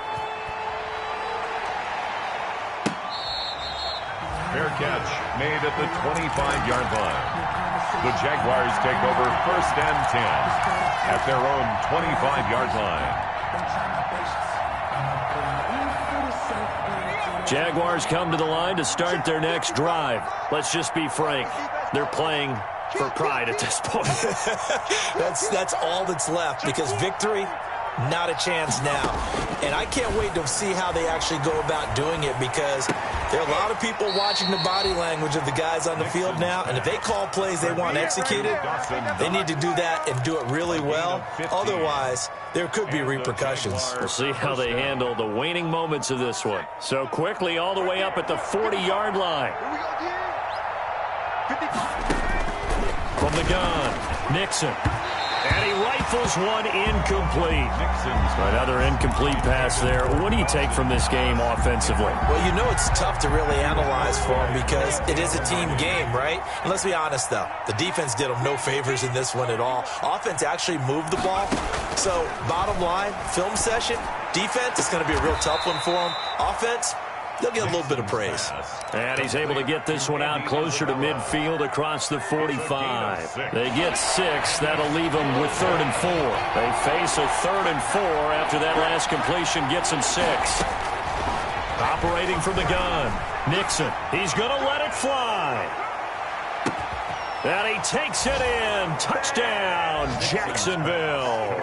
Fair catch made at the 25-yard line. The Jaguars take over 1st and 10 at their own 25-yard line. Jaguars come to the line to start their next drive. Let's just be frank. They're playing for pride at this point. That's all that's left because victory, not a chance now. And I can't wait to see how they actually go about doing it because there are a lot of people watching the body language of the guys on the field now. And if they call plays they want executed, they need to do that and do it really well. Otherwise, there could be repercussions. We'll see how they handle the waning moments of this one. So quickly all the way up at the 40-yard line. From the gun, Nixon. And he rifles one incomplete. Another incomplete pass there. What do you take from this game offensively? Well, you know it's tough to really analyze for them because it is a team game, right? And let's be honest, though. The defense did them no favors in this one at all. Offense actually moved the ball. So, bottom line, film session, defense, it's going to be a real tough one for them. Offense, they'll get a little bit of praise. And he's able to get this one out closer to midfield across the 45. They get 6. That'll leave them with 3rd and 4. They face a 3rd and 4 after that last completion gets them 6. Operating from the gun, Nixon. He's going to let it fly. And he takes it in. Touchdown, Jacksonville.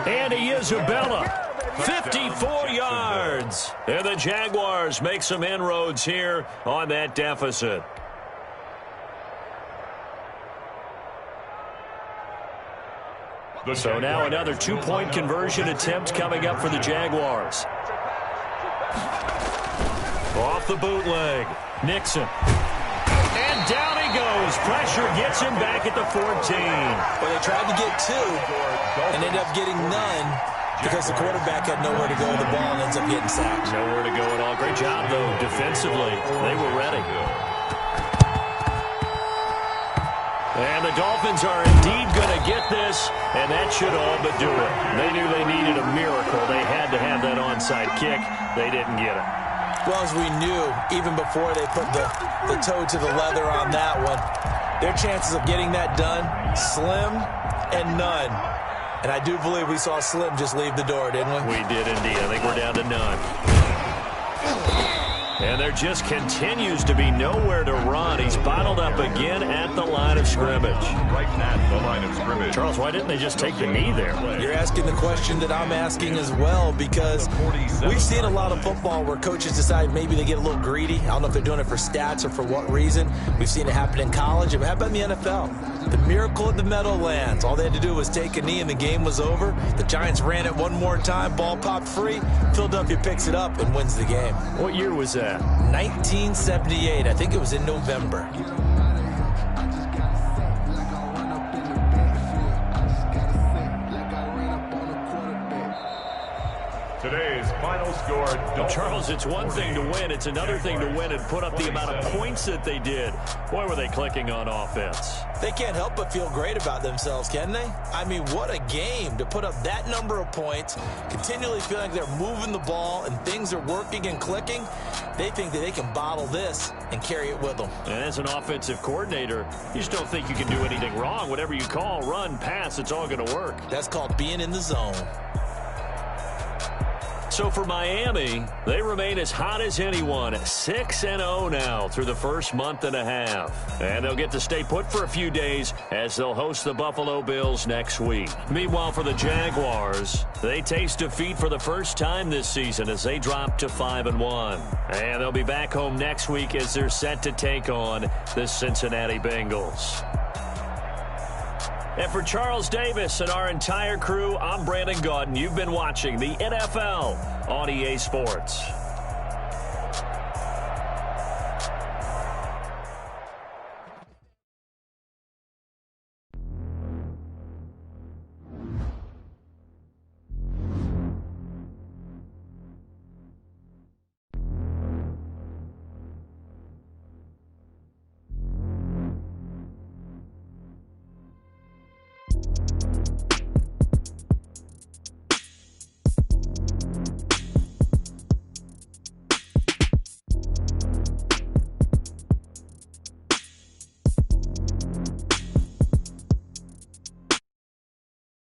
Andy Isabella. 54 yards. And the Jaguars make some inroads here on that deficit. So now another 2-point conversion attempt coming up for the Jaguars. Off the bootleg. Nixon. And down he goes. Pressure gets him back at the 14. Well, they tried to get 2 and ended up getting none because the quarterback had nowhere to go with the ball and ends up getting sacked. Nowhere to go at all. Great job, though, defensively. They were ready. And the Dolphins are indeed going to get this, and that should all but do it. They knew they needed a miracle. They had to have that onside kick. They didn't get it. Well, as we knew, even before they put the toe to the leather on that one, their chances of getting that done, slim and none. And I do believe we saw Slim just leave the door, didn't we? We did indeed. I think we're down to none. And there just continues to be nowhere to run. He's bottled up again at the line of scrimmage. Right at the line of scrimmage. Charles, why didn't they just take the knee there? You're asking the question that I'm asking as well, because we've seen a lot of football where coaches decide maybe they get a little greedy. I don't know if they're doing it for stats or for what reason. We've seen it happen in college. How about in the NFL? The miracle at the Meadowlands. All they had to do was take a knee and the game was over. The Giants ran it one more time. Ball popped free. Philadelphia picks it up and wins the game. What year was that? 1978. I think it was in November. Today's final score. Charles, it's one thing to win. It's another thing to win and put up the amount of points that they did. Boy, were they clicking on offense. They can't help but feel great about themselves, can they? I mean, what a game to put up that number of points, continually feeling like they're moving the ball and things are working and clicking. They think that they can bottle this and carry it with them. And as an offensive coordinator, you just don't think you can do anything wrong. Whatever you call, run, pass, it's all going to work. That's called being in the zone. So for Miami, they remain as hot as anyone, 6-0 now through the first month and a half. And they'll get to stay put for a few days as they'll host the Buffalo Bills next week. Meanwhile, for the Jaguars, they taste defeat for the first time this season as they drop to 5-1. And they'll be back home next week as they're set to take on the Cincinnati Bengals. And for Charles Davis and our entire crew, I'm Brandon Gaudin. You've been watching the NFL on EA Sports.